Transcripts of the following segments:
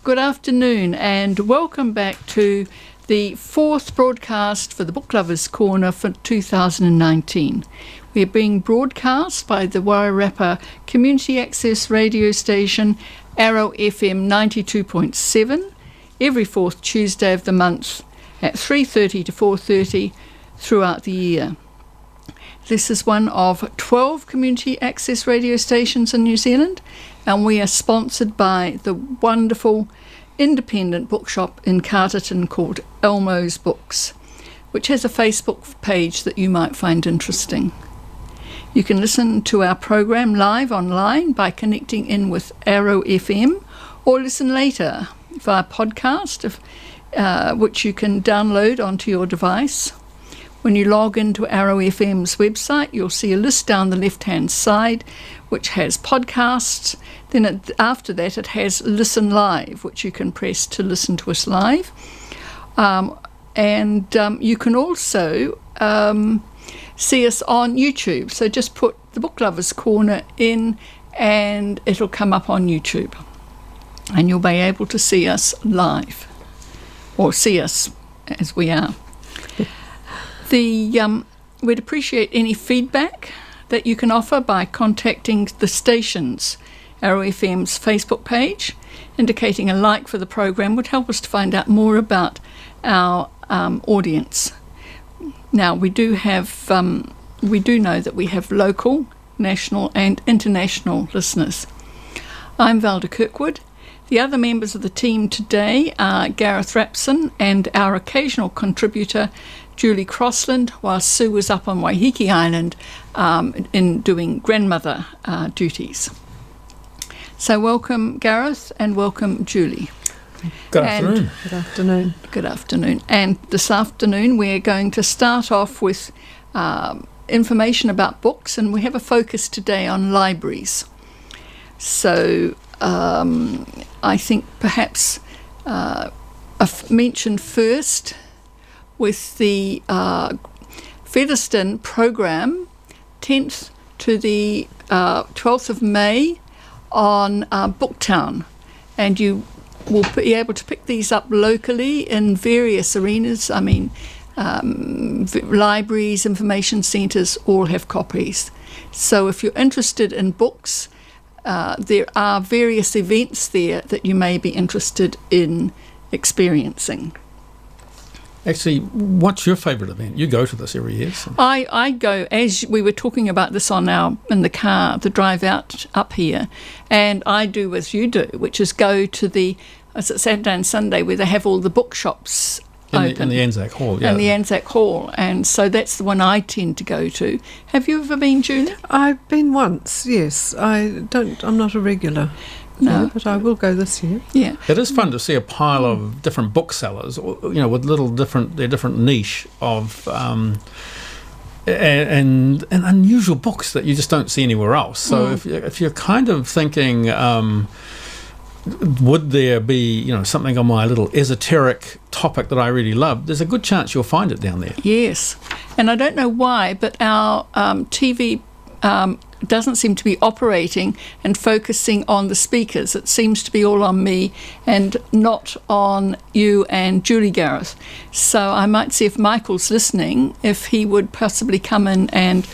good afternoon and welcome back to the fourth broadcast for the Book Lovers Corner for 2019. We are being broadcast by the Wairarapa Community Access radio station Arrow FM 92.7 every fourth Tuesday of the month at 3:30 to 4:30 throughout the year. This is one of 12 community access radio stations in New Zealand, and we are sponsored by the wonderful independent bookshop in Carterton called Elmo's Books, which has a Facebook page that you might find interesting. You can listen to our program live online by connecting in with Arrow FM, or listen later via podcast, which you can download onto your device. When you log into Arrow FM's website, you'll see a list down the left-hand side which has podcasts. Then after that it has Listen Live, which you can press to listen to us live. And you can also see us on YouTube. So just put the Book Lovers Corner in and it'll come up on YouTube. And you'll be able to see us live, or see us as we are. We'd appreciate any feedback that you can offer by contacting the station's Arrow FM's Facebook page. Indicating a like for the program would help us to find out more about our audience. Now, we do know that we have local, national and international listeners. I'm Valda Kirkwood. The other members of the team today are Gareth Rapson and our occasional contributor Julie Crossland, while Sue was up on Waiheke Island in doing grandmother duties. So welcome Gareth and welcome Julie. Good afternoon. Good afternoon. Good afternoon. And this afternoon we're going to start off with information about books, and we have a focus today on libraries. So I think perhaps a mention first with the Featherston program, 10th to the 12th of May on Booktown, and you will be able to pick these up locally in various arenas. I mean, libraries, information centres all have copies. So if you're interested in books, there are various events there that you may be interested in experiencing. Actually, what's your favourite event? You go to this every year. So. I go, as we were talking about this in the car, the drive out up here, and I do as you do, which is go to the Saturday and Sunday where they have all the bookshops open. In the Anzac Hall, yeah. In the Anzac Hall, and so that's the one I tend to go to. Have you ever been, Julie? I've been once, yes. I'm not a regular. No, but I will go this year. Yeah, it is fun to see a pile of different booksellers, with their different niche of and unusual books that you just don't see anywhere else. So if you're kind of thinking, would there be something on my little esoteric topic that I really love? There's a good chance you'll find it down there. Yes, and I don't know why, but our TV. Doesn't seem to be operating and focusing on the speakers. It seems to be all on me and not on you and Julie, Gareth. So I might see if Michael's listening, if he would possibly come in and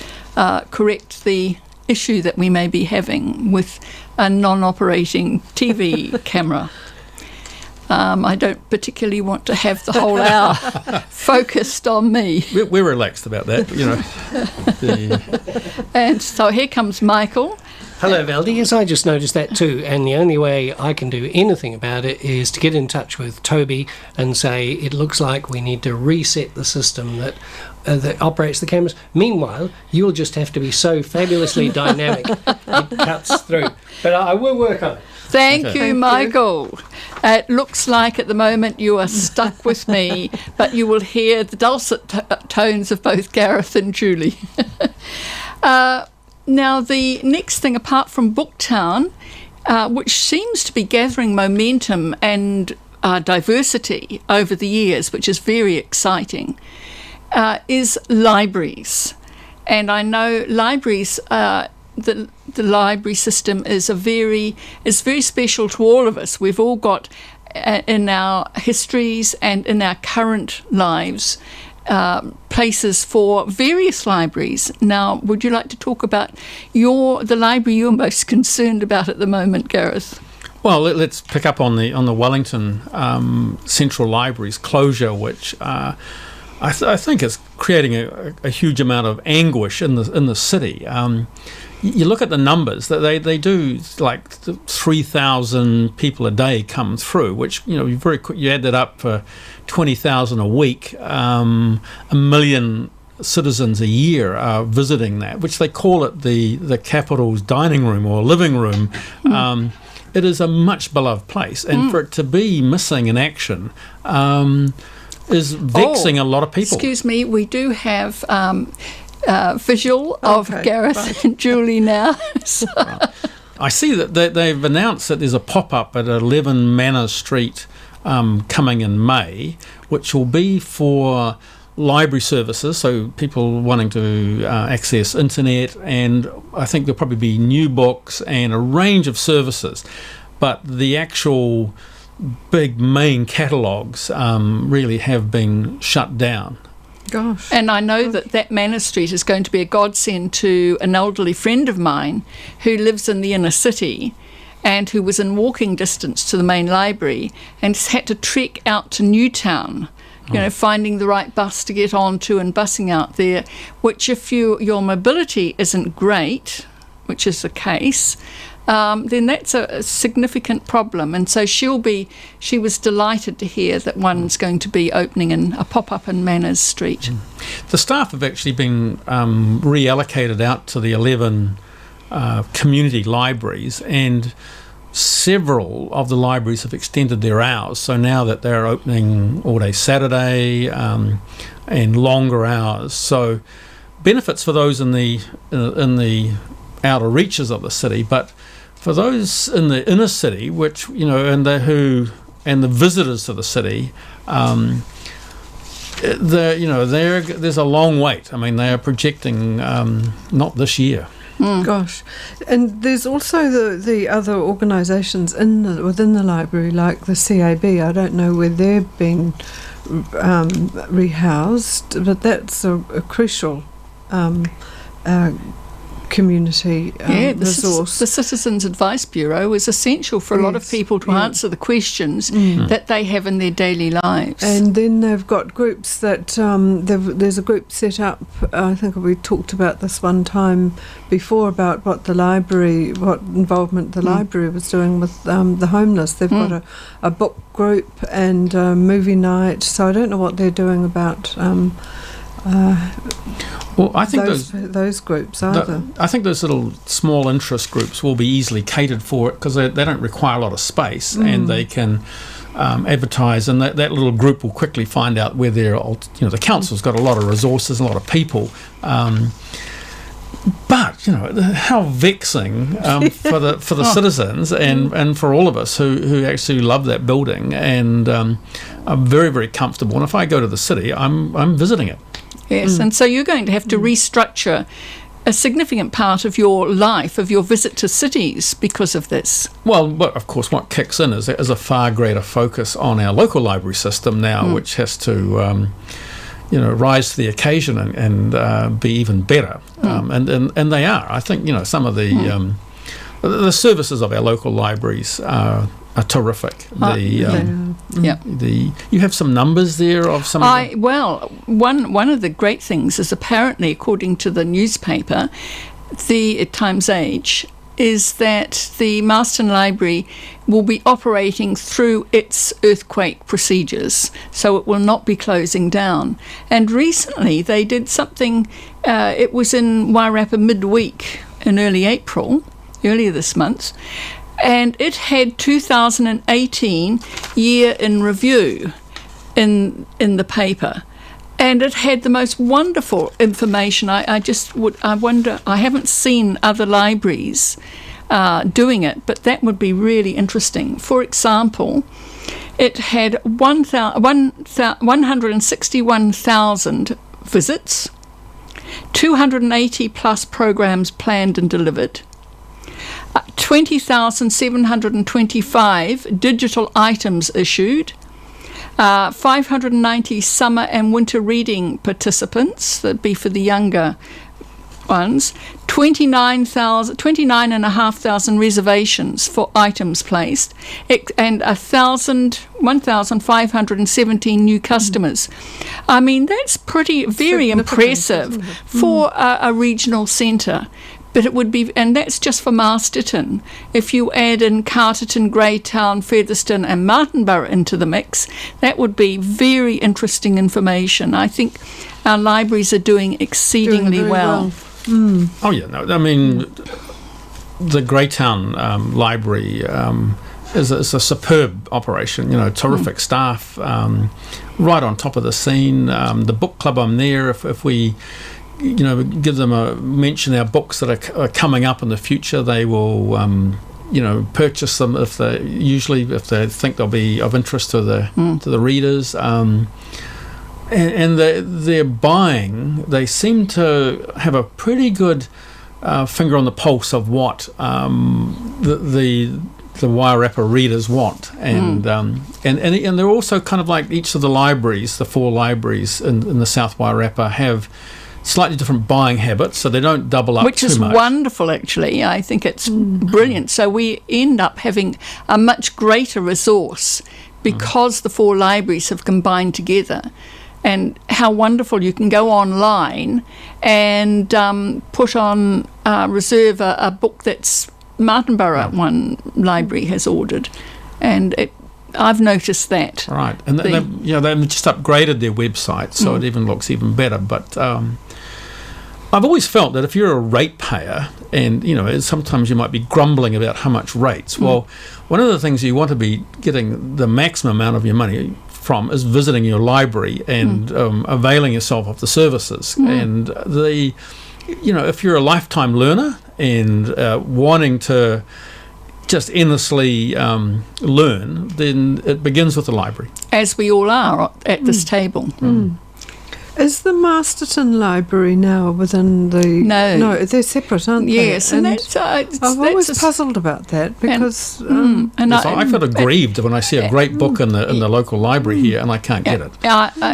correct the issue that we may be having with a non-operating TV camera. I don't particularly want to have the whole hour focused on me. We're relaxed about that, And so here comes Michael. Hello, Valdi. Yes, I just noticed that too, and the only way I can do anything about it is to get in touch with Toby and say it looks like we need to reset the system that operates the cameras. Meanwhile, you'll just have to be so fabulously dynamic it cuts through. But I will work on it. Thank you, Michael. It looks like at the moment you are stuck with me, but you will hear the dulcet tones of both Gareth and Julie. Now, the next thing, apart from Booktown, which seems to be gathering momentum and diversity over the years, which is very exciting, is libraries. And I know libraries the library system is very special to all of us. We've all got in our histories and in our current lives, places for various libraries. Now, would you like to talk about the library you're most concerned about at the moment, Gareth? Well, let's pick up on the Wellington Central Library's closure, which I think is creating a huge amount of anguish in the city. You look at the numbers that they do, like 3,000 people a day come through, which you add that up for 20,000 a week, a million citizens a year are visiting that, which they call it the capital's dining room or living room. It is a much beloved place, and for it to be missing in action is vexing a lot of people. Excuse me, we do have visual of Gareth and Julie now. So. Right. I see that they've announced that there's a pop-up at 11 Manor Street coming in May, which will be for library services, so people wanting to access internet, and I think there'll probably be new books and a range of services. But the actual big main catalogues really have been shut down. Gosh. And I know that Manor Street is going to be a godsend to an elderly friend of mine who lives in the inner city and who was in walking distance to the main library and has had to trek out to Newtown, finding the right bus to get onto and bussing out there, which if your mobility isn't great, which is the case, then that's a significant problem. And so she was delighted to hear that one's going to be opening in a pop-up in Manners Street. The staff have actually been reallocated out to the 11 community libraries, and several of the libraries have extended their hours. So now that they're opening all day Saturday and longer hours, so benefits for those in the outer reaches of the city, but for those in the inner city, which and the visitors to the city, there's a long wait. I mean, they are projecting not this year. Gosh. And there's also the other organisations within the library, like the CAB. I don't know where they're being rehoused, but that's a crucial community resource. The Citizens Advice Bureau is essential for a lot of people to answer the questions that they have in their daily lives. And then they've got groups that there's a group set up. I think we talked about this one time before about what involvement the library was doing with the homeless. They've got a book group and a movie night. So I don't know what they're doing about. Well, I think those groups either. I think those little small interest groups will be easily catered for because they don't require a lot of space, and they can advertise, and that little group will quickly find out where the council's got a lot of resources, a lot of people. But how vexing for the citizens and for all of us who actually love that building and are very, very comfortable. And if I go to the city, I'm visiting it. Yes, and so you're going to have to restructure a significant part of your life, of your visit to cities, because of this. Well, but of course, what kicks in is a far greater focus on our local library system now, which has to, rise to the occasion and be even better. And they are. I think Mm. some of the services of our local libraries are terrific. You have some numbers there of some. One of the great things is apparently, according to the newspaper, the Times Age, is that the Marston Library will be operating through its earthquake procedures, so it will not be closing down. And recently they did something. It was in Wairarapa midweek in earlier this month. And it had 2018 year in review in the paper, and it had the most wonderful information. I wonder. I haven't seen other libraries doing it, but that would be really interesting. For example, it had 161,000 visits, 280 plus programs planned and delivered. 20,725 digital items issued. 590 summer and winter reading participants, that'd be for the younger ones. 29,500 reservations for items placed, and 1,517 new customers. I mean, that's very impressive for a regional centre. But it would be, and that's just for Masterton. If you add in Carterton, Greytown, Featherston and Martinborough into the mix, that would be very interesting information. I think our libraries are doing exceedingly well. Oh yeah, no, I mean, the Greytown Library is a superb operation. Terrific staff, right on top of the scene. The book club, I'm there. If we give them mention our books that are coming up in the future, they will purchase them if they think they'll be of interest to the readers. And they're buying. They seem to have a pretty good finger on the pulse of what the Wairarapa readers want, and they're also kind of like each of the libraries, the 4 libraries in the South Wairarapa have slightly different buying habits, so they don't double up which too is much. Wonderful, actually. I think it's brilliant. So we end up having a much greater resource because the 4 libraries have combined together. And how wonderful you can go online and put on reserve a book that's Martinborough one library has ordered, and I've noticed that. Right, and they've just upgraded their website, so it even looks even better. But I've always felt that if you're a ratepayer, and sometimes you might be grumbling about how much rates. Well, one of the things you want to be getting the maximum amount of your money from is visiting your library and availing yourself of the services. And if you're a lifetime learner and wanting to just endlessly learn, then it begins with the library. As we all are at this table. Is the Masterton Library now within the... No, they're separate, aren't they? Yes, and that's... I've always puzzled about that because... I feel aggrieved when I see a great book in the local library here and I can't get it.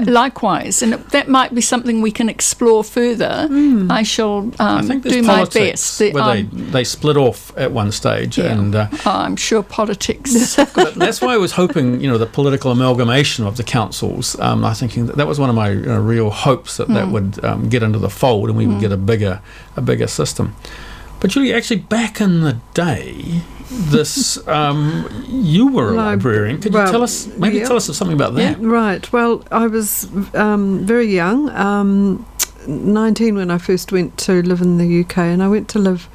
Likewise, and that might be something we can explore further. I shall I think do my best. Where they split off at one stage. And I'm sure politics... That's why I was hoping, the political amalgamation of the councils. I thinking that was one of my real hopes that would get into the fold and we would get a bigger system. But Julie, actually back in the day, this you were a librarian. Could you tell us something about that? Yeah, right. Well, I was very young, 19 when I first went to live in the UK, and I went to live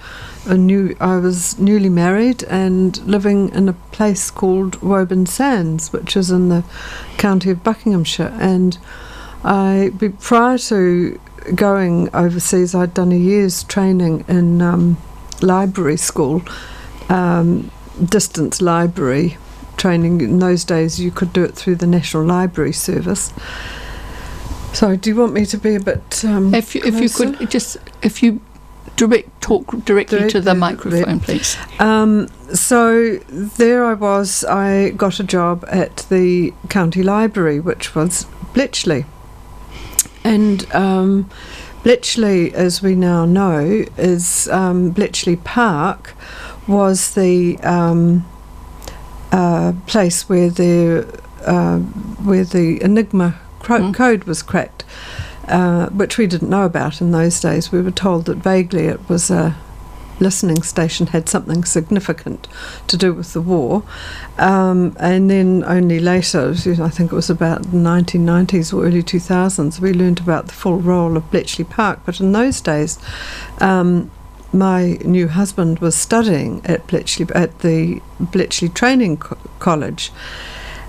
I was newly married and living in a place called Woburn Sands, which is in the county of Buckinghamshire. And prior to going overseas, I'd done a year's training in library school, distance library training. In those days, you could do it through the National Library Service. So, do you want me to be a bit? If you could talk directly to the microphone, please. So there I was. I got a job at the county library, which was Bletchley. And Bletchley, as we now know, is Bletchley Park was the place where the Enigma code was cracked, which we didn't know about in those days. We were told that vaguely it was a listening station, had something significant to do with the war, and then only later, I think it was about the 1990s or early 2000s, we learned about the full role of Bletchley Park. But in those days, my new husband was studying at the Bletchley Training College,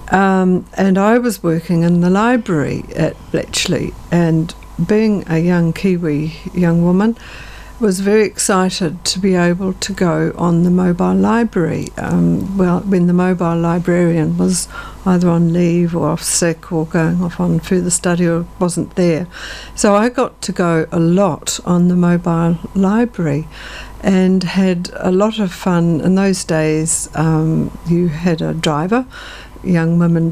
and I was working in the library at Bletchley, and being a young woman, was very excited to be able to go on the mobile library. When the mobile librarian was either on leave or off sick or going off on further study or wasn't there. So I got to go a lot on the mobile library. and had a lot of fun. In those days, you had a driver. Young women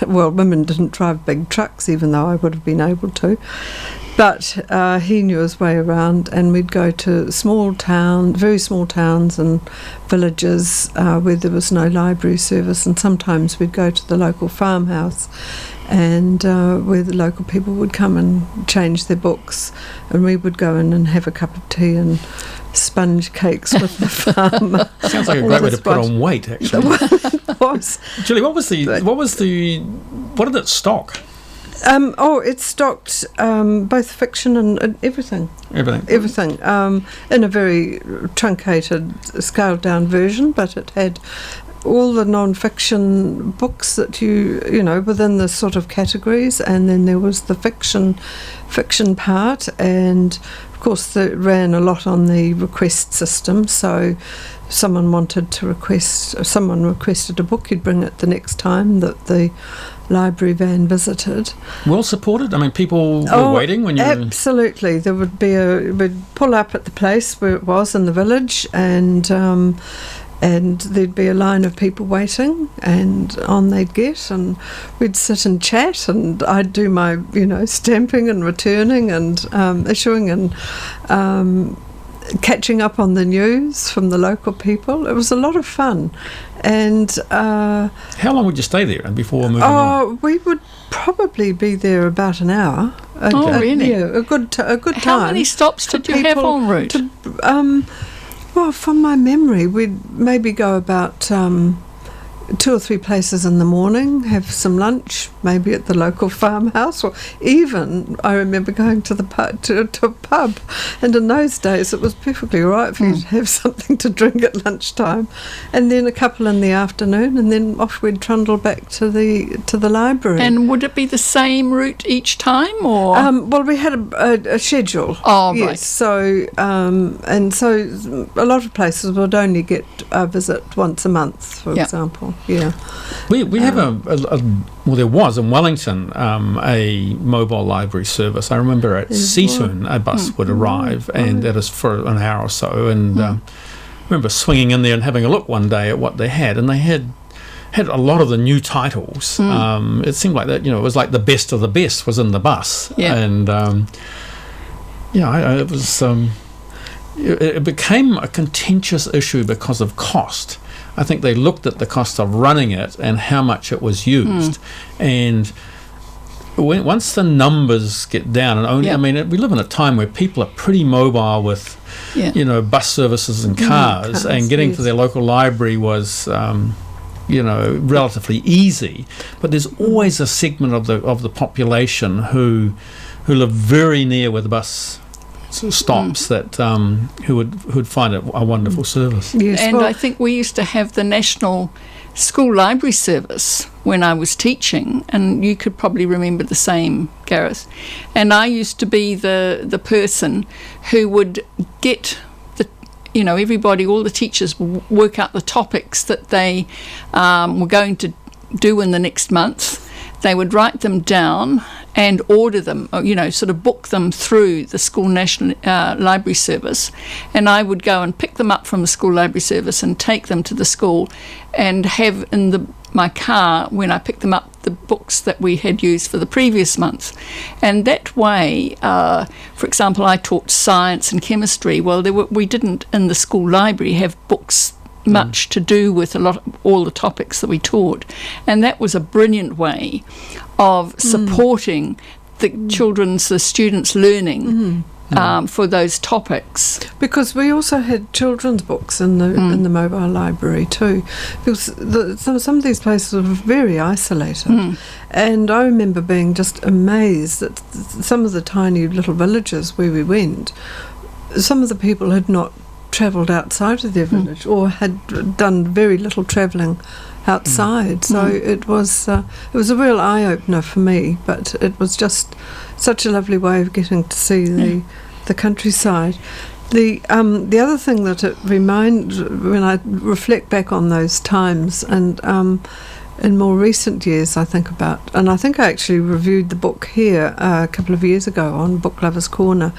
women didn't drive big trucks, even though I would have been able to. But he knew his way around, and we'd go to very small towns and villages where there was no library service, and sometimes we'd go to the local farmhouse, and where the local people would come and change their books, and we would go in and have a cup of tea and sponge cakes with the farmer. Sounds like a great way to put on weight, actually. It was. Julie, what did it stock? It stocked both fiction and everything. Everything. In a very truncated, scaled-down version, but it had all the non-fiction books that you know, within the sort of categories, and then there was the fiction part, and of course it ran a lot on the request system. So someone requested a book, you'd bring it the next time that the library van visited. Well supported? I mean, people were waiting when you... Absolutely. There would be we'd pull up at the place where it was in the village, and there'd be a line of people waiting, and on they'd get, and we'd sit and chat, and I'd do my, stamping and returning and issuing and catching up on the news from the local people. It was a lot of fun. And how long would you stay there before moving on? We would probably be there about an hour. Really? Yeah, a good time. How many stops did you have en route? Well, from my memory, we'd maybe go about 2 or 3 places in the morning, have some lunch, maybe at the local farmhouse, or even I remember going to the pub, to a pub, and in those days it was perfectly all right for you to have something to drink at lunchtime, and then a couple in the afternoon, and then off we'd trundle back to the library. And would it be the same route each time, or? Well, we had a schedule. Oh, yes, right. So and so a lot of places would only get a visit once a month, for example. Yeah, we have there was in Wellington a mobile library service. I remember at Seatoun a bus would arrive, and that is for an hour or so. And I remember swinging in there and having a look one day at what they had, and they had a lot of the new titles. It seemed like that, it was like the best of the best was in the bus, and it was. It became a contentious issue because of cost. I think they looked at the cost of running it and how much it was used, and once the numbers get down, and only I mean, we live in a time where people are pretty mobile with, bus services and cars, and getting to their local library was, relatively easy. But there's always a segment of the population who live very near where the bus stops that who would find it a wonderful service. Yes, and I think we used to have the National School Library Service when I was teaching, and you could probably remember the same, Gareth. And I used to be the person who would get everybody, all the teachers would work out the topics that they were going to do in the next month. They would write them down and order them, sort of book them through the School National Library Service. And I would go and pick them up from the School Library Service and take them to the school and have in my car, when I picked them up, the books that we had used for the previous month. And that way, for example, I taught science and chemistry. Well, we didn't in the school library have books much to do with all the topics that we taught, and that was a brilliant way of supporting the students' learning for those topics. Because we also had children's books in the mobile library too, because some of these places were very isolated, and I remember being just amazed that some of the tiny little villages where we went, some of the people had not travelled outside of their village or had done very little travelling outside. So it was a real eye-opener for me, but it was just such a lovely way of getting to see the countryside. The other thing that it reminds, when I reflect back on those times, and in more recent years, I think about, and I think I actually reviewed the book here a couple of years ago on Book Lovers Corner,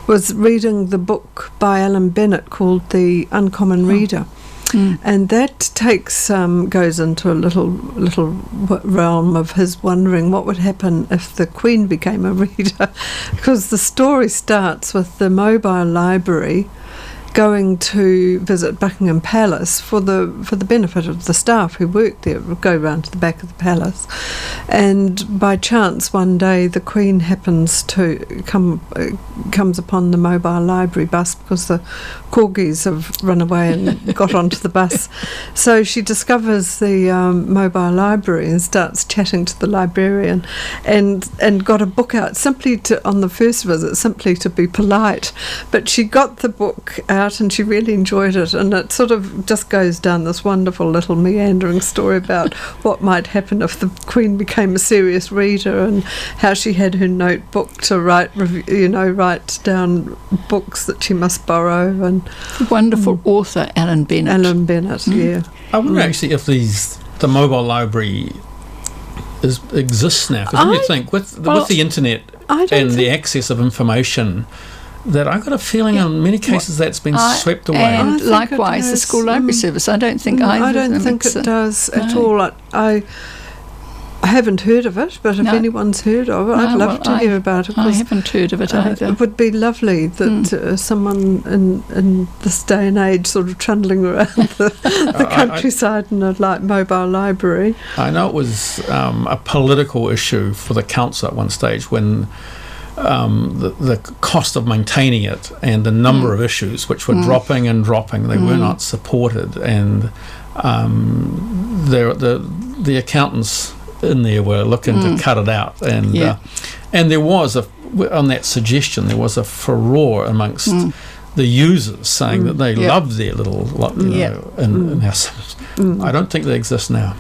was reading the book by Alan Bennett called The Uncommon Reader. And that goes into a little realm of his wondering what would happen if the Queen became a reader, because the story starts with the mobile library going to visit Buckingham Palace for the benefit of the staff who worked there. It would go round to the back of the palace, and by chance one day the Queen happens to comes upon the mobile library bus, because the corgis have run away and got onto the bus. So she discovers the mobile library and starts chatting to the librarian, and got a book out on the first visit simply to be polite. But she got the book out and she really enjoyed it, and it sort of just goes down this wonderful little meandering story about what might happen if the Queen became a serious reader, and how she had her notebook to write down books that she must borrow. And wonderful author Alan Bennett. Yeah. I wonder actually if the mobile library exists now, because you think with the internet and the access of information, that I've got a feeling in many cases that's been swept away. And likewise, the school library service. I don't think I don't think it does at all. I haven't heard of it, but if anyone's heard of it, I'd love to hear about it. I haven't heard of it either. It would be lovely that someone in this day and age sort of trundling around the countryside in a mobile library. I know it was a political issue for the council at one stage when the cost of maintaining it and the number of issues which were dropping and dropping, they were not supported, and the accountants in there were looking to cut it out, and there was on that suggestion there was a furore amongst the users saying that they loved their little in-house. I don't think they exist now.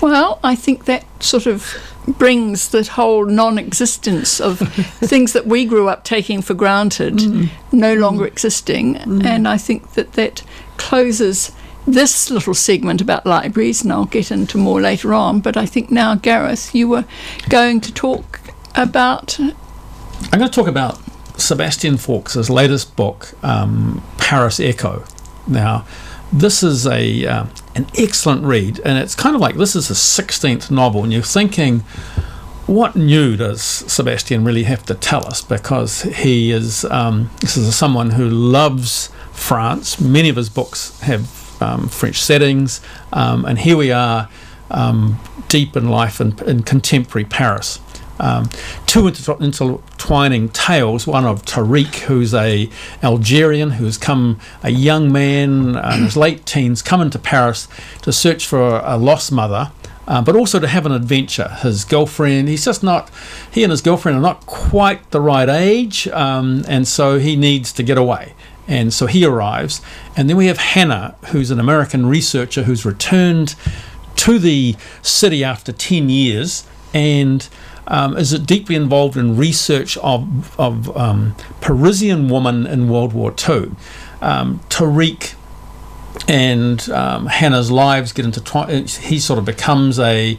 Well, I think that sort of brings the whole non-existence of things that we grew up taking for granted no longer existing, and I think that closes this little segment about libraries, and I'll get into more later on. But I think now, Gareth, you were going to talk about... I'm going to talk about Sebastian Faulks's latest book, Paris Echo. Now, this is an excellent read, and it's kind of like this is his 16th novel, and you're thinking, what new does Sebastian really have to tell us? Because he is this is someone who loves France. Many of his books have French settings, and here we are deep in life in contemporary Paris. Two intertwining tales, one of Tariq, who's a Algerian who's a young man in his late teens, come into Paris to search for a lost mother, but also to have an adventure. His girlfriend, he and his girlfriend are not quite the right age, and so he needs to get away. And so he arrives, and then we have Hannah, who's an American researcher who's returned to the city after 10 years, and is deeply involved in research of Parisian woman in World War II. Tariq and Hannah's lives get intertwined. He sort of becomes is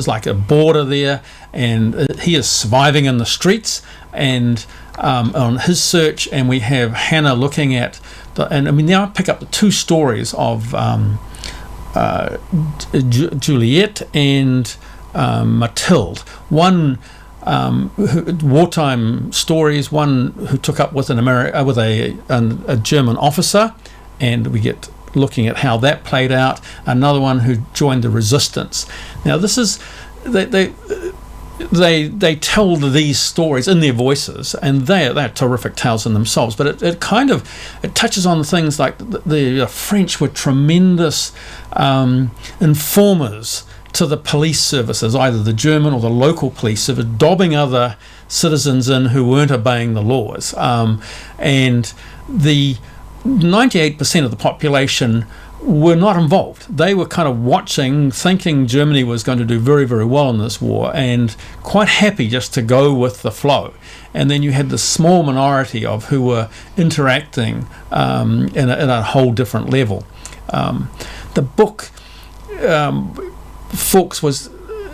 like a border there, and he is surviving in the streets and on his search. And we have Hannah looking at now I pick up the two stories of Juliette and Mathilde. One wartime stories. One who took up with a German officer, and we get looking at how that played out. Another one who joined the resistance. Now this is they tell these stories in their voices, and they're terrific tales in themselves. But it touches on things like the French were tremendous informers to the police services, either the German or the local police service, dobbing other citizens in who weren't obeying the laws. And the 98% of the population were not involved. They were kind of watching, thinking Germany was going to do very, very well in this war, and quite happy just to go with the flow. And then you had the small minority of who were interacting in a whole different level. The book Forks was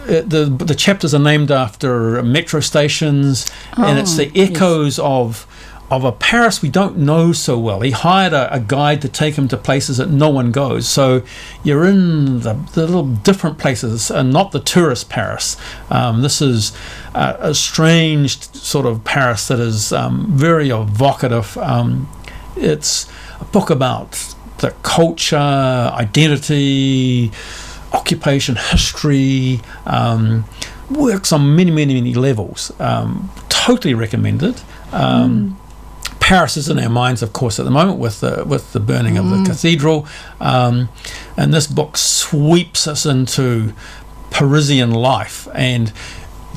the chapters are named after metro stations, and it's the echoes of a Paris we don't know so well. He hired a guide to take him to places that no one goes. So you're in the little different places, and not the tourist Paris. This is a strange sort of Paris that is very evocative. It's a book about the culture, identity, occupation, history, works on many levels. Totally recommended. Paris is in our minds, of course, at the moment with the burning of the cathedral, and this book sweeps us into Parisian life and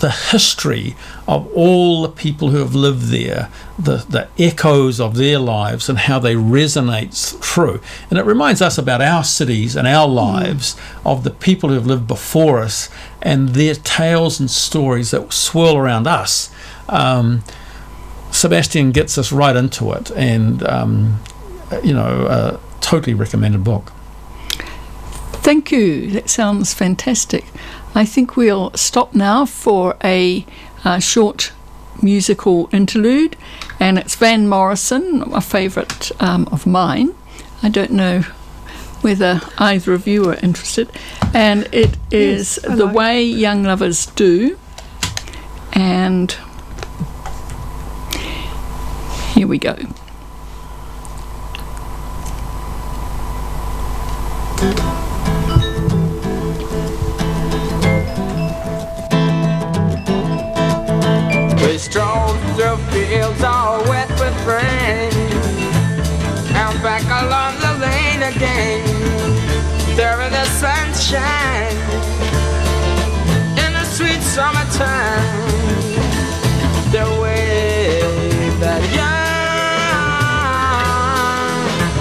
the history of all the people who have lived there, the echoes of their lives and how they resonate through. And it reminds us about our cities and our lives, of the people who have lived before us and their tales and stories that swirl around us. Sebastian gets us right into it, and totally recommended book. Thank you. That sounds fantastic. I think we'll stop now for a short musical interlude, and it's Van Morrison, a favourite of mine. I don't know whether either of you are interested, and it is The Way Young Lovers Do, and here we go. We strolled through fields all wet with rain, and back along the lane again, there in the sunshine, in the sweet summertime, the way that young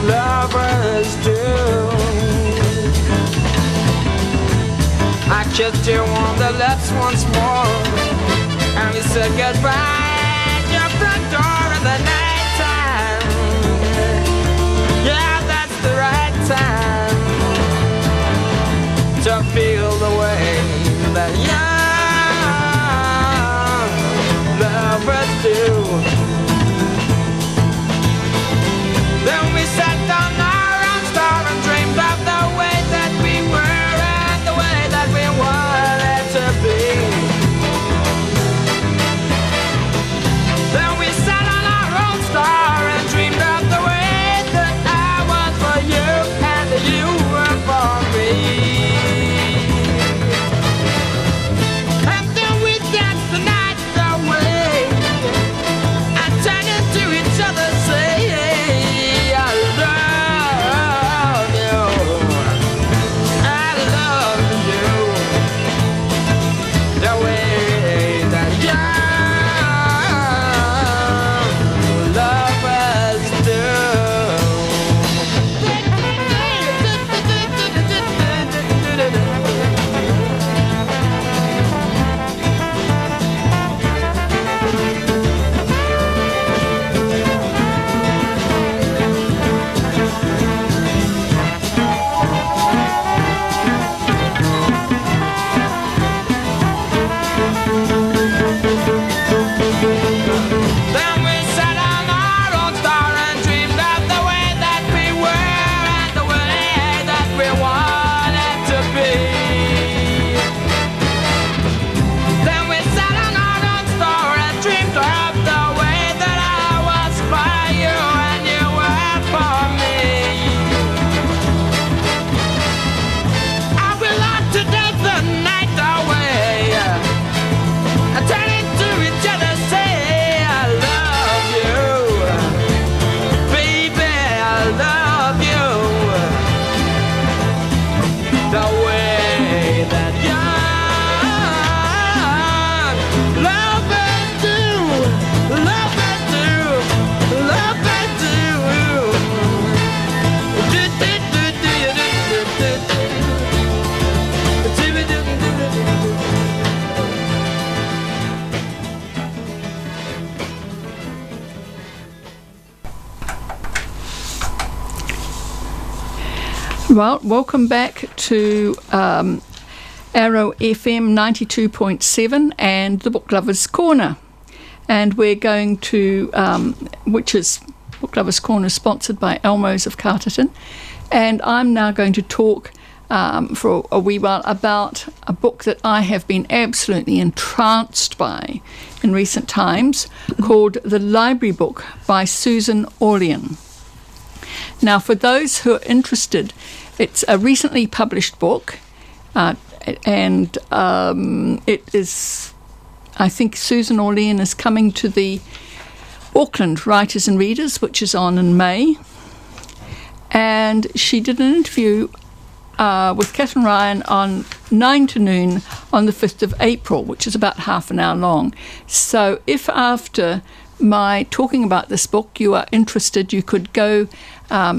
lovers do. I kissed you on the lips once more, and we said goodbye at your front door in the night time. Yeah, that's the right time to feel the way that young lovers do. Then we sat down our own star and dreamed of the way that we were and the way that we wanted to be. Then we sat on our own Well, welcome back to Arrow FM 92.7 and the Book Lovers Corner. And we're going to, which is Book Lovers Corner, sponsored by Elmo's of Carterton. And I'm now going to talk for a wee while about a book that I have been absolutely entranced by in recent times, called The Library Book by Susan Orlean. Now, for those who are interested, it's a recently published book, and it is, I think Susan Orlean is coming to the Auckland Writers and Readers, which is on in May. And she did an interview with Catherine Ryan on 9 to noon on the 5th of April, which is about half an hour long. So if after my talking about this book you are interested, you could go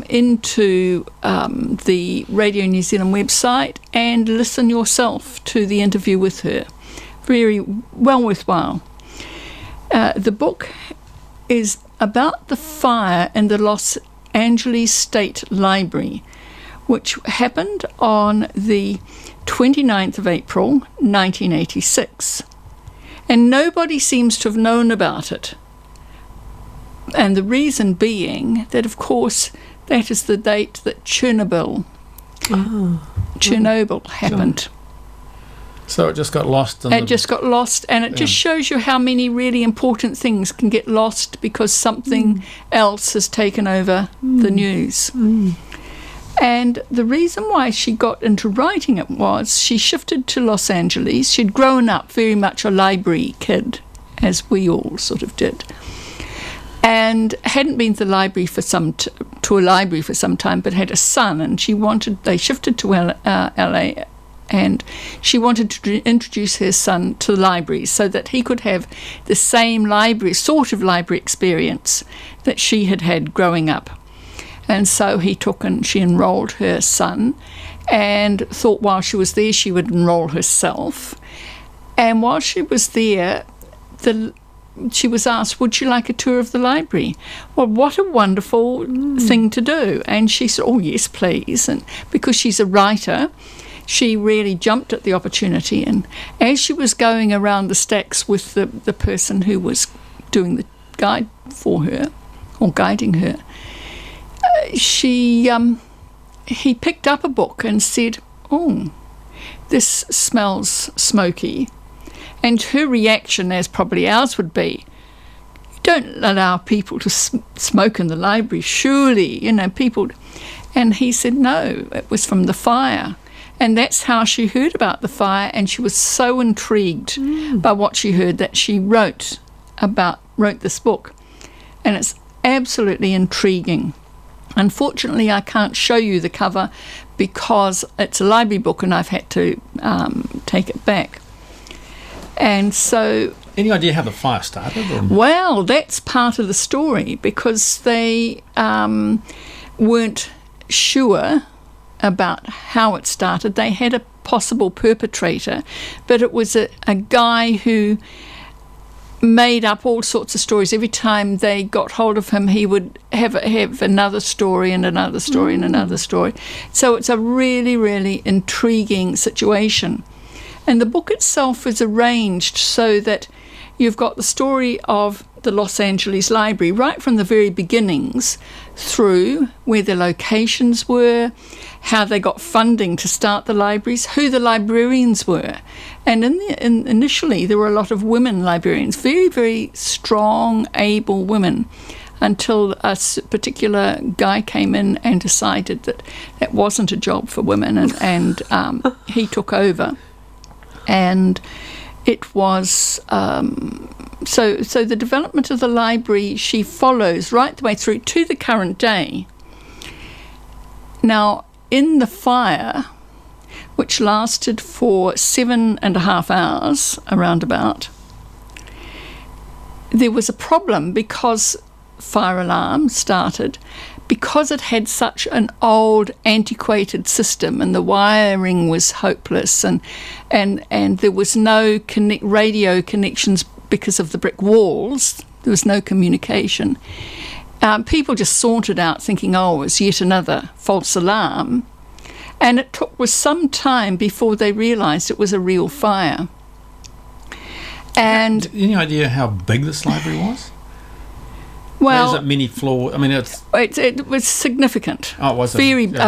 into the Radio New Zealand website and listen yourself to the interview with her. Very well worthwhile. The book is about the fire in the Los Angeles State Library, which happened on the 29th of April 1986. And nobody seems to have known about it. And the reason being that, of course, that is the date that Chernobyl happened. So it just got lost. It just got lost, and it just shows you how many really important things can get lost because something else has taken over the news. And the reason why she got into writing it was she shifted to Los Angeles. She'd grown up very much a library kid, as we all sort of did, and hadn't been to the library for to a library for some time, but had a son, and they shifted to LA, and she wanted to introduce her son to the library so that he could have the same sort of library experience that she had had growing up. And so she enrolled her son, and thought while she was there she would enroll herself. And while she was there, she was asked, would you like a tour of the library? Well, what a wonderful thing to do. And she said, oh, yes, please. And because she's a writer, she really jumped at the opportunity. And as she was going around the stacks with the person who was doing the guide for her, or guiding her, he picked up a book and said, oh, this smells smoky. And her reaction, as probably ours would be, you don't allow people to smoke in the library, surely, people. And he said, no, it was from the fire. And that's how she heard about the fire, and she was so intrigued by what she heard that she wrote this book. And it's absolutely intriguing. Unfortunately, I can't show you the cover because it's a library book and I've had to take it back. And so... Any idea how the fire started? Well, that's part of the story, because they weren't sure about how it started. They had a possible perpetrator, but it was a guy who made up all sorts of stories. Every time they got hold of him, he would have another story and another story and another story. So it's a really, really intriguing situation. And the book itself is arranged so that you've got the story of the Los Angeles Library right from the very beginnings through where the locations were, how they got funding to start the libraries, who the librarians were. And initially there were a lot of women librarians, very, very strong, able women, until a particular guy came in and decided that that wasn't a job for women, and he took over. And it was so the development of the library she follows right the way through to the current day. Now, in the fire, which lasted for 7.5 hours, around about, there was a problem because fire alarm started, because it had such an old, antiquated system, and the wiring was hopeless, and there was no radio connections because of the brick walls. There was no communication. People just sauntered out thinking, oh, it's yet another false alarm. And it was some time before they realised it was a real fire. And any idea how big this library was? well, is it many floor? I mean, it was significant. Oh, it was a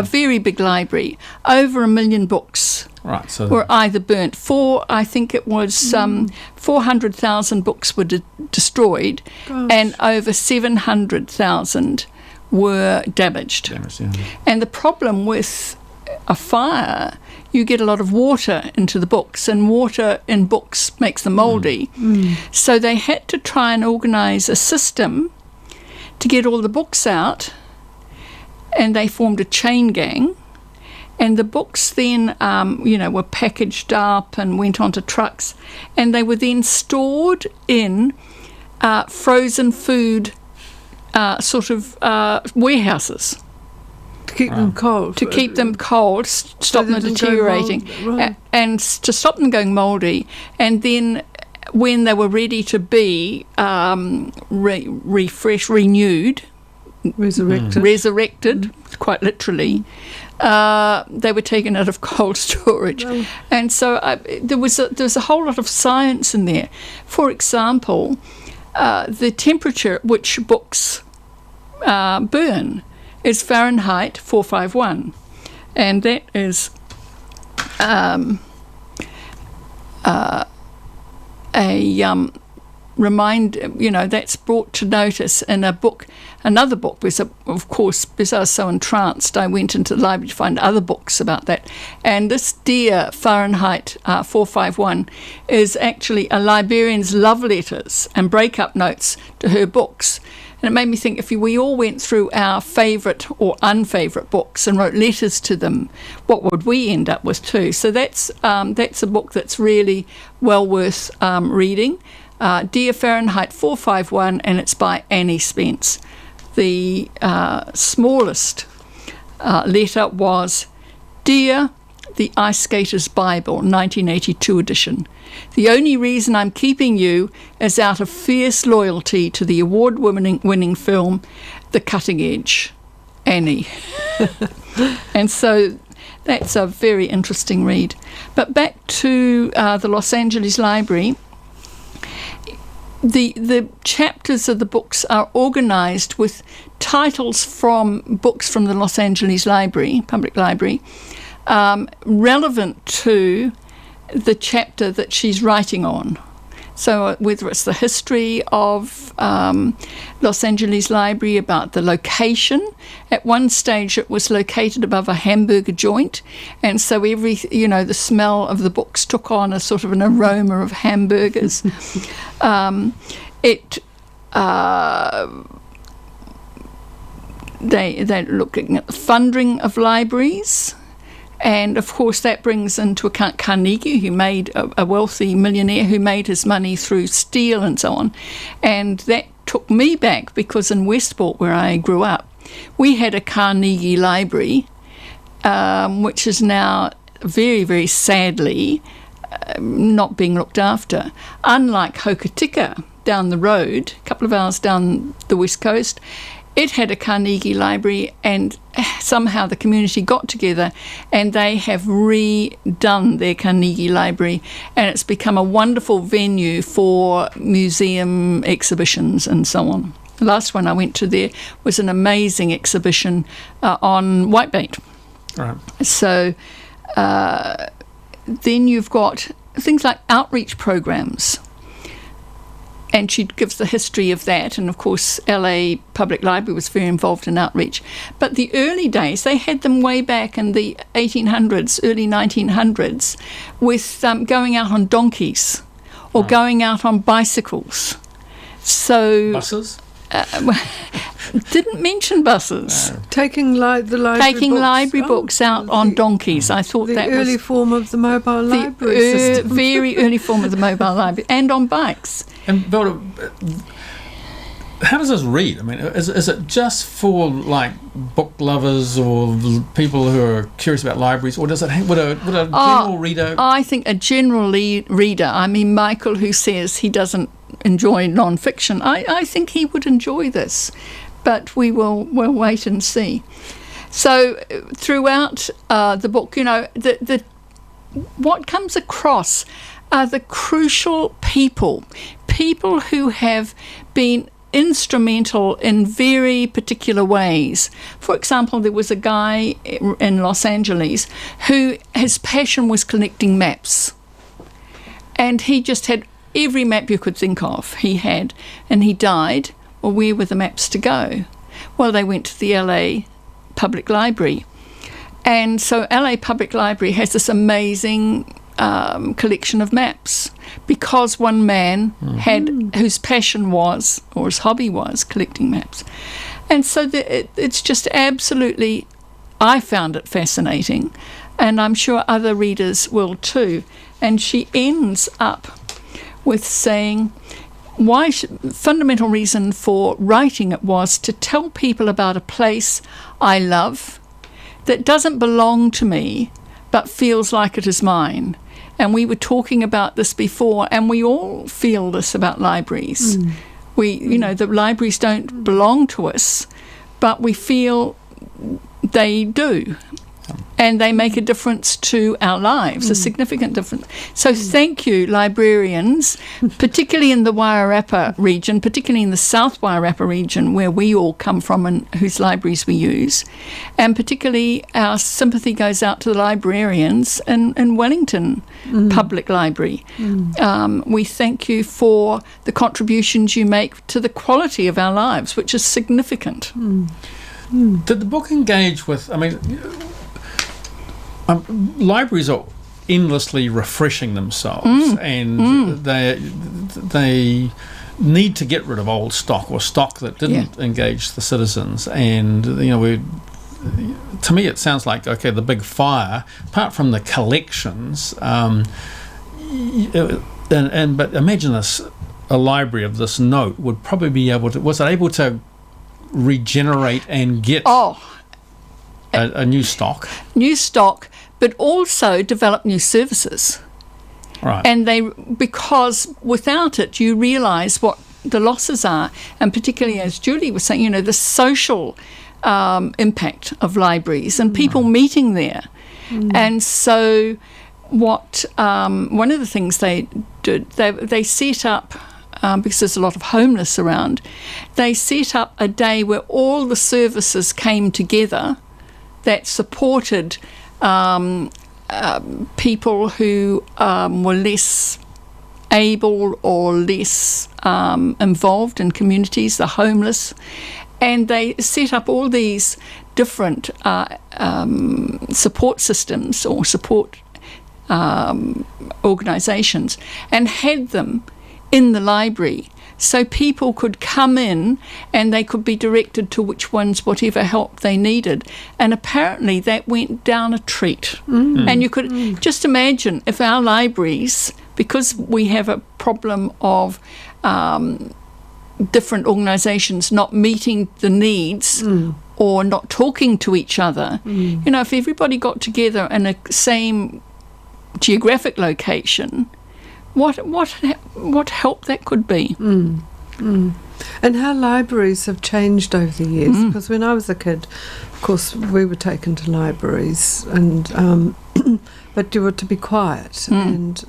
very big library. Over 1 million books right. So were either burnt. I think it was 400,000 books were destroyed, Gosh. and over 700,000 were damaged. yeah. And the problem with a fire, you get a lot of water into the books, and water in books makes them mouldy. So they had to try and organise a system to get all the books out, and they formed a chain gang. And the books then, were packaged up and went onto trucks, and they were then stored in frozen food warehouses. To keep them cold. To keep them cold, stop them they didn't go deteriorating, mould, right. and to stop them going mouldy. And then when they were ready to be refreshed, renewed, resurrected, quite literally, they were taken out of cold storage. Oh. And so there was a whole lot of science in there. For example, the temperature at which books burn is Fahrenheit 451, and that is that's brought to notice in another book, because of course, because I was so entranced, I went into the library to find other books about that. And this dear Fahrenheit 451 is actually a librarian's love letters and breakup notes to her books. And it made me think, if we all went through our favourite or unfavourite books and wrote letters to them, what would we end up with too? So that's a book that's really well worth reading. Dear Fahrenheit 451, and it's by Annie Spence. The smallest letter was, Dear The Ice Skater's Bible, 1982 edition. The only reason I'm keeping you is out of fierce loyalty to the award-winning film, The Cutting Edge, Annie. And so that's a very interesting read. But back to the Los Angeles Library. The chapters of the books are organised with titles from books from the Los Angeles Library, Public Library, relevant to the chapter that she's writing on. So whether it's the history of Los Angeles Library, about the location. At one stage it was located above a hamburger joint, and so the smell of the books took on a sort of an aroma of hamburgers. They're looking at the funding of libraries. And, of course, that brings into account Carnegie, who made a wealthy millionaire who made his money through steel and so on. And that took me back, because in Westport, where I grew up, we had a Carnegie library, which is now very, very sadly not being looked after. Unlike Hokitika down the road, a couple of hours down the west coast, it had a Carnegie library, and somehow the community got together and they have redone their Carnegie library, and it's become a wonderful venue for museum exhibitions and so on. The last one I went to there was an amazing exhibition on whitebait. Right. So then you've got things like outreach programs. And she gives the history of that. And, of course, LA Public Library was very involved in outreach. But the early days, they had them way back in the 1800s, early 1900s, with going out on donkeys or going out on bicycles. So Buses? Didn't mention buses. Taking library books out on donkeys. I thought that was the early form of the mobile library system. Very early form of the mobile library, and on bikes. And Velda, how does this read? I mean, is it just for like book lovers or people who are curious about libraries, or would a general reader? I think a general reader. I mean, Michael, who says he doesn't enjoy non-fiction, I think he would enjoy this, but we'll wait and see. So throughout the book, what comes across are the crucial people who have been instrumental in very particular ways. For example, there was a guy in Los Angeles who his passion was collecting maps, and he just had every map you could think of he had, and he died. Well, where were the maps to go? Well, they went to the LA Public Library, and so LA Public Library has this amazing collection of maps, because one man had whose passion was, or his hobby was, collecting maps. And so it's just absolutely, I found it fascinating, and I'm sure other readers will too. And she ends up with saying fundamental reason for writing it was to tell people about a place I love that doesn't belong to me but feels like it is mine. And we were talking about this before, and we all feel this about libraries. The libraries don't belong to us, but we feel they do. And they make a difference to our lives, a significant difference. So thank you, librarians, particularly in the Wairarapa region, particularly in the South Wairarapa region, where we all come from and whose libraries we use. And particularly our sympathy goes out to the librarians in Wellington Public Library. We thank you for the contributions you make to the quality of our lives, which is significant. Did the book engage with, libraries are endlessly refreshing themselves, and they need to get rid of old stock, or stock that didn't engage the citizens. And to me it sounds like, okay, the big fire, apart from the collections, but imagine a library of this note would probably be able to regenerate and get a new stock, but also develop new services. Right. And because without it, you realise what the losses are, and particularly, as Julie was saying, the social impact of libraries and people meeting there. And so, what one of the things they did, they set up. Because there's a lot of homeless around, they set up a day where all the services came together that supported people who were less able or less involved in communities, the homeless, and they set up all these different support systems or support organisations, and had them in the library, so people could come in and they could be directed to which ones, whatever help they needed. And apparently that went down a treat. And you could just imagine if our libraries, because we have a problem of different organisations not meeting the needs or not talking to each other, if everybody got together in a same geographic location, what help that could be. And how libraries have changed over the years, because when I was a kid, of course, we were taken to libraries, and but you were to be quiet, and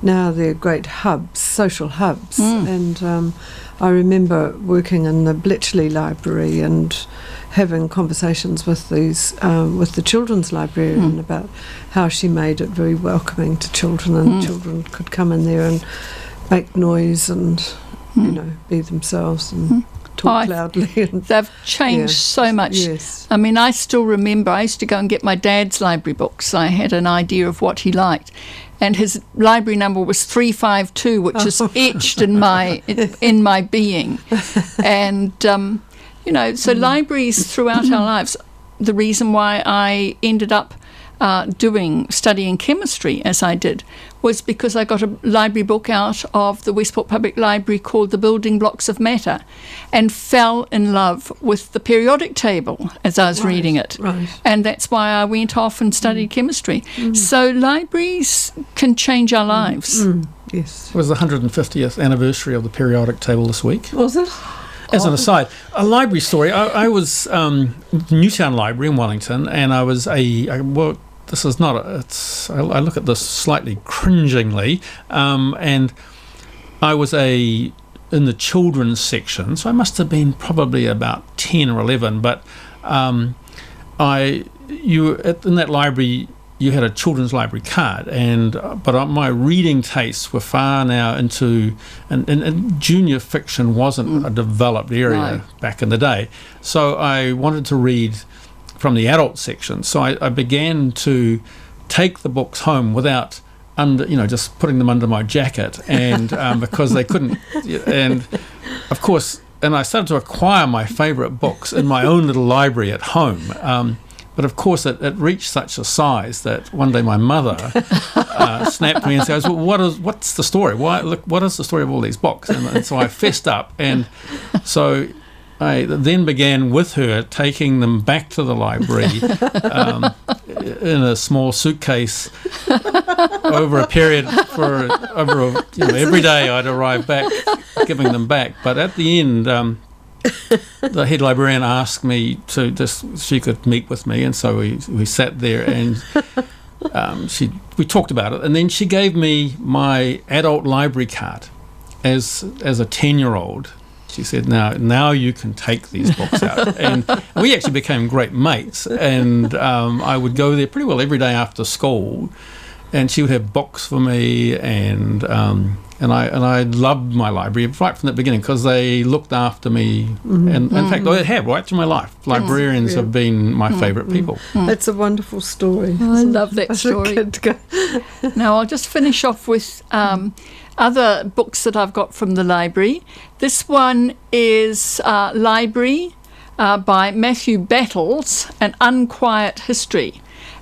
now they're great hubs, social hubs. And I remember working in the Bletchley Library and having conversations with with the children's librarian about how she made it very welcoming to children, and children could come in there and make noise and be themselves and talk loudly. And they've changed so much. Yes. I still remember I used to go and get my dad's library books. I had an idea of what he liked, and his library number was 352, which is etched in my being. And so libraries throughout our lives. The reason why I ended up studying chemistry as I did was because I got a library book out of the Westport Public Library called The Building Blocks of Matter, and fell in love with the periodic table as I was reading it. Right. And that's why I went off and studied chemistry. So libraries can change our lives. Yes. It was the 150th anniversary of the periodic table this week. Was it? As an aside, a library story. I was Newtown Library in Wellington, and I was this is not. I look at this slightly cringingly, and I was in the children's section, so I must have been probably about 10 or 11. But in that library, you had a children's library card, but my reading tastes were far now into, and junior fiction wasn't a developed area back in the day. So I wanted to read from the adult section. So I began to take the books home without just putting them under my jacket, and because they couldn't, and of course, and I started to acquire my favourite books in my own little library at home. But of course, it reached such a size that one day my mother snapped me and says, "Well, what's the story? What is the story of all these books?" And so I fessed up, and so I then began with her taking them back to the library in a small suitcase over a period every day I'd arrive back giving them back. But at the end, the head librarian asked me she could meet with me, and so we sat there and we talked about it, and then she gave me my adult library card as a 10-year-old. She said, now you can take these books out. And we actually became great mates. And I would go there pretty well every day after school. And she would have books for me. And I loved my library right from the beginning because they looked after me. Mm-hmm. And in fact, I have right through my life. Librarians have been my favourite people. That's a wonderful story. I love that story. Now, I'll just finish off with other books that I've got from the library. This one is Library by Matthew Battles, An Unquiet History.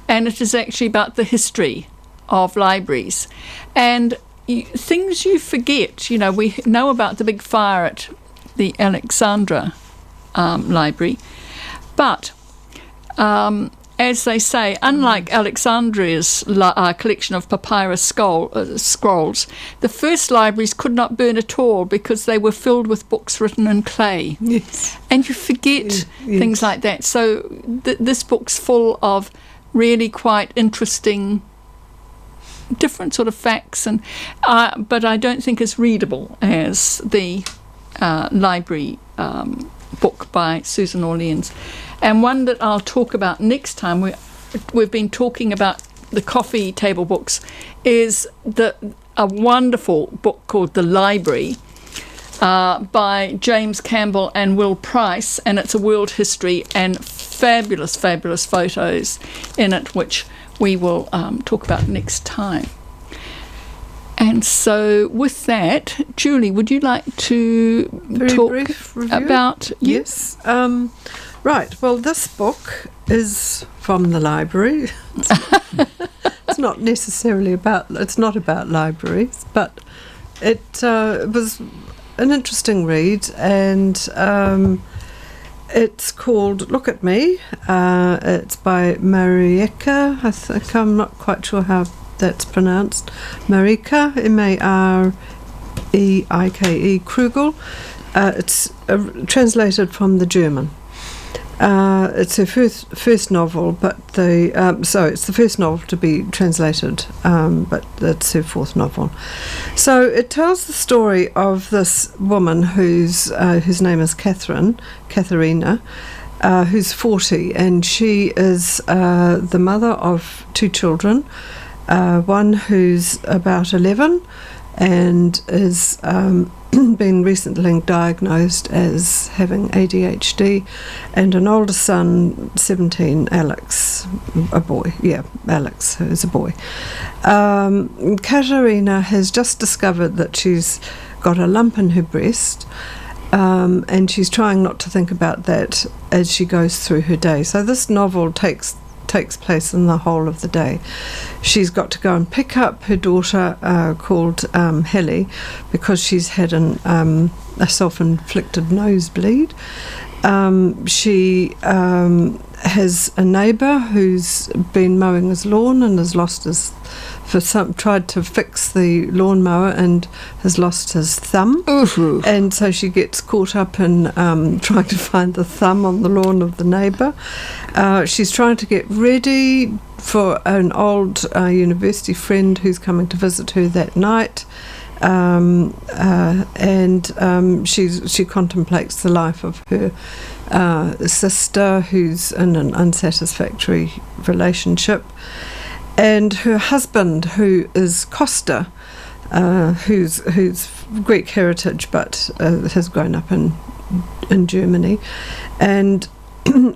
And it is actually about the history of libraries. And things you forget, we know about the big fire at the Alexandra Library, but as they say, unlike Alexandria's collection of papyrus scrolls, the first libraries could not burn at all because they were filled with books written in clay. Yes. And you forget things like that. So this book's full of really quite interesting, different sort of facts, and but I don't think as readable as the library book by Susan Orleans. And one that I'll talk about next time, we've been talking about the coffee table books, is a wonderful book called The Library by James Campbell and Will Price, and it's a world history and fabulous, fabulous photos in it, which we will talk about next time. And so with that, Julie, would you like to talk brief review about... Yes. Right, well, this book is from the library. It's not necessarily it's not about libraries, but it was an interesting read, and it's called Look at Me. It's by Marieke. I think, I'm not quite sure how that's pronounced. Marieke, Mareike Krugel. It's translated from the German. It's her first novel, but it's the first novel to be translated, but it's her fourth novel. So it tells the story of this woman whose name is Katharina, who's 40, and she is the mother of two children, one who's about 11 and is been recently diagnosed as having ADHD, and an older son, 17, Alex, a boy. Yeah, Alex is a boy. Katarina has just discovered that she's got a lump in her breast, and she's trying not to think about that as she goes through her day. So this novel takes place in the whole of the day. She's got to go and pick up her daughter called Helly, because she's had a self-inflicted nosebleed. She has a neighbour who's been mowing his lawn and has lost his tried to fix the lawnmower and has lost his thumb. Ooh. And so she gets caught up in trying to find the thumb on the lawn of the neighbour. She's trying to get ready for an old university friend who's coming to visit her that night. She contemplates the life of her sister, who's in an unsatisfactory relationship, and her husband, who is Costa, who's Greek heritage but has grown up in Germany, and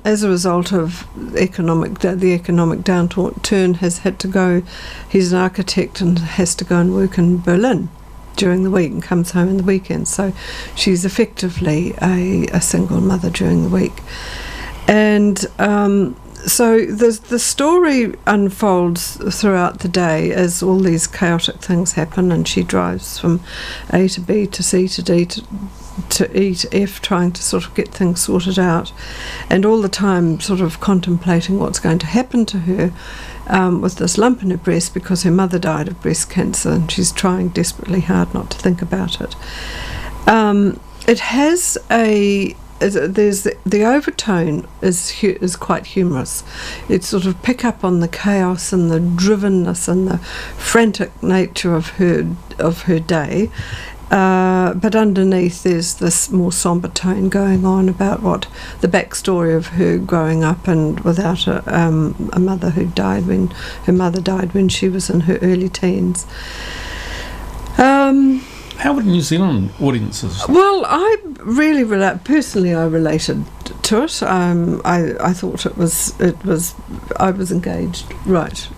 as a result of the economic downturn, has had to go. He's an architect and has to go and work in Berlin during the week and comes home in the weekend. So she's effectively a single mother during the week, and so the story unfolds throughout the day as all these chaotic things happen, and she drives from A to B to C to D to E to F, trying to sort of get things sorted out, and all the time sort of contemplating what's going to happen to her with this lump in her breast, because her mother died of breast cancer, and she's trying desperately hard not to think about it. It has the overtone is quite humorous. It sort of pick up on the chaos and the drivenness and the frantic nature of her day. But underneath there's this more sombre tone going on about what the backstory of her growing up and without a mother who died when her mother died when she was in her early teens. How would New Zealand audiences? Well, I really personally I related to it. I thought it was I was engaged right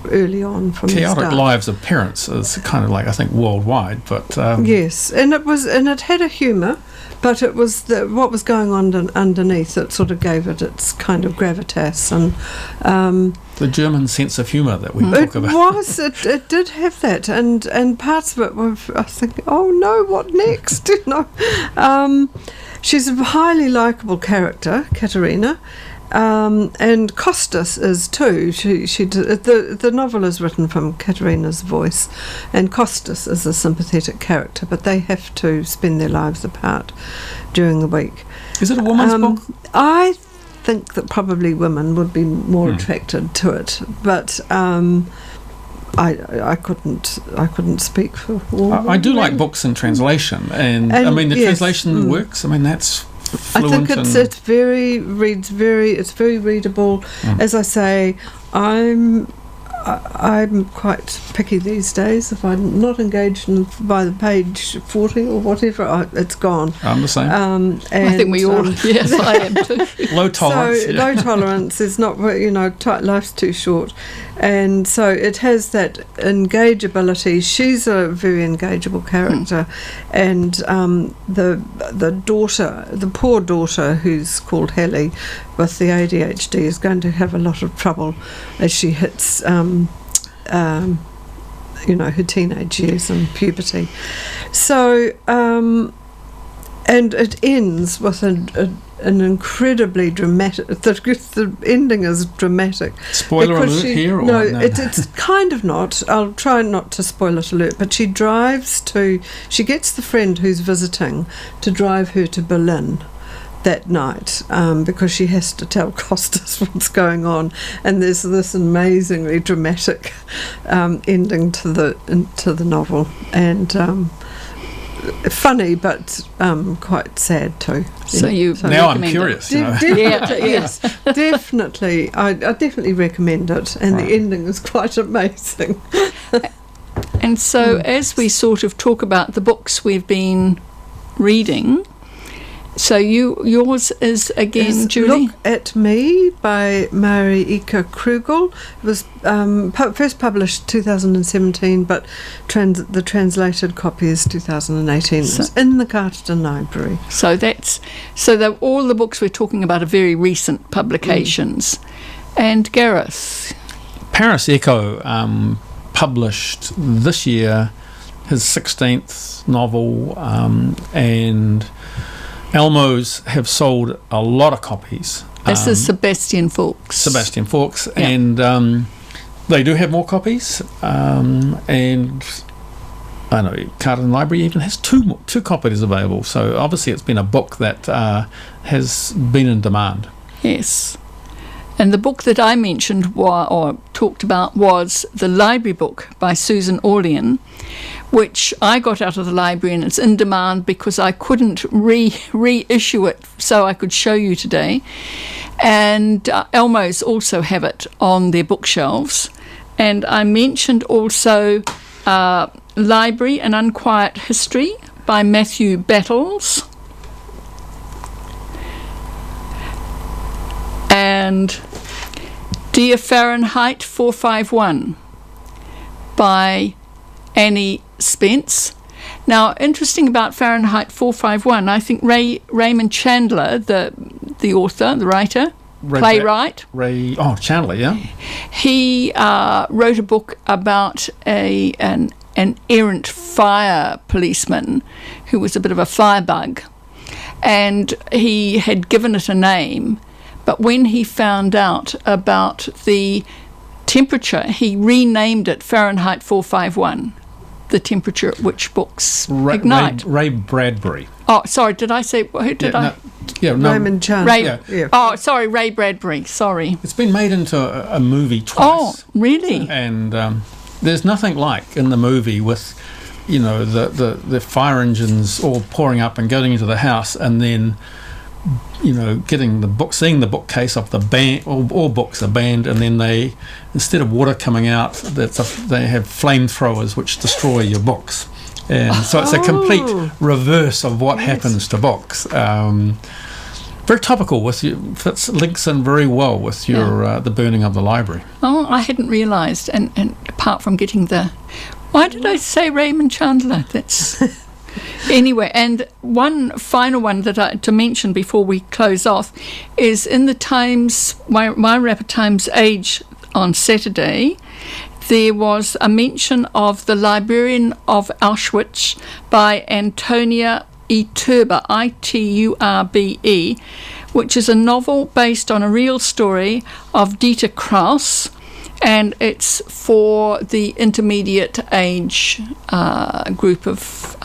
early on from the Chaotic start. Lives of Parents is kind of like, I think, worldwide, but yes, and it had a humour, but it was what was going on underneath that sort of gave it its kind of gravitas and the German sense of humour that we talk about. It did have that, and parts of it were, I was thinking, oh no, what next? She's a highly likeable character, Katerina. And Costas is too. The novel is written from Katerina's voice, and Costas is a sympathetic character, but they have to spend their lives apart during the week. Is it a woman's book? I think that probably women would be more attracted to it, but I couldn't speak for all. I do like books in translation, and I mean the translation works. I mean that's fluent. I think it's very readable. As I say, I'm quite picky these days. If I'm not engaged by the page 40 or whatever, it's gone. I'm the same. And, I think we all. Yes, I am too. Low tolerance. So low tolerance is not. Life's too short, and so it has that engageability. She's a very engageable character, and the daughter, the poor daughter, who's called Helly, with the ADHD, is going to have a lot of trouble as she hits her teenage years and puberty. So and it ends with an incredibly dramatic. The ending is dramatic. Spoiler alert here? Or no, it's kind of not. I'll try not to spoil it alert. But she gets the friend who's visiting to drive her to Berlin that night, because she has to tell Costas what's going on, and there's this amazingly dramatic ending to the novel, and funny but quite sad too. So now I'm curious. Yes, definitely. I definitely recommend it, and the ending is quite amazing. And so as we sort of talk about the books we've been reading, so yours is again, Julie? Look at Me by Marieke Krugel. It was first published 2017, but the translated copy is 2018. It's in the Carterton Library. So all the books we're talking about are very recent publications. And Gareth? Paris Echo published this year his 16th novel, and Elmo's have sold a lot of copies. This is Sebastian Fawkes. Sebastian Fawkes, Yeah. and they do have more copies. And I know Carlton Library even has two copies available. So obviously, it's been a book that has been in demand. Yes. And the book that I mentioned or talked about was the library book by Susan Orlean, which I got out of the library, and it's in demand because I couldn't reissue it so I could show you today. And Elmo's also have it on their bookshelves. And I mentioned also Library, An Unquiet History by Matthew Battles. And Dear Fahrenheit 451 by Annie Spence. Now, interesting about Fahrenheit 451, I think Raymond Chandler, the author, the writer, playwright. Chandler, yeah. He wrote a book about an errant fire policeman who was a bit of a firebug, and he had given it a name. But when he found out about the temperature, he renamed it Fahrenheit 451, the temperature at which books ignite. Ray Bradbury. Oh, sorry, did I say, who did I? Raymond Chandler. Ray, Oh, sorry, Ray Bradbury, sorry. It's been made into a movie twice. Oh, really? And there's nothing like in the movie with, the fire engines all pouring up and going into the house, and then getting the book, seeing the bookcase of the band. All books are banned, and then they, instead of water coming out, they have flamethrowers which destroy your books, and so it's a complete reverse of what happens to books. Very topical with you. Links in very well with your the burning of the library. Oh, I hadn't realised. And apart from getting why did I say Raymond Chandler? That's anyway. And one final one that to mention before we close off is in the Times, Wairarapa Times Age on Saturday. There was a mention of The Librarian of Auschwitz by Antonia Iturbe, Iturbe, which is a novel based on a real story of Dieter Krauss, and it's for the intermediate age group of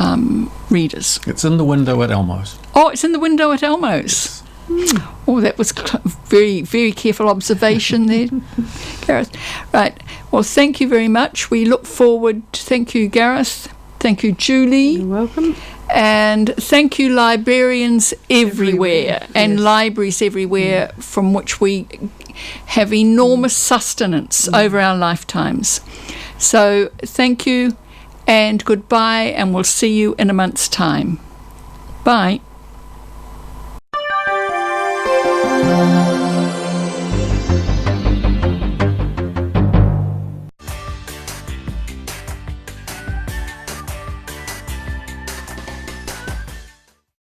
readers. It's in the window at Elmo's. Oh, it's in the window at Elmo's. Oh, that was very, very careful observation there, Gareth. Right. Well, thank you very much. We look forward. Thank you, Gareth. Thank you, Julie. You're welcome. And thank you, librarians everywhere and yes. libraries everywhere from which we have enormous sustenance over our lifetimes. So thank you and goodbye, and we'll see you in a month's time. Bye.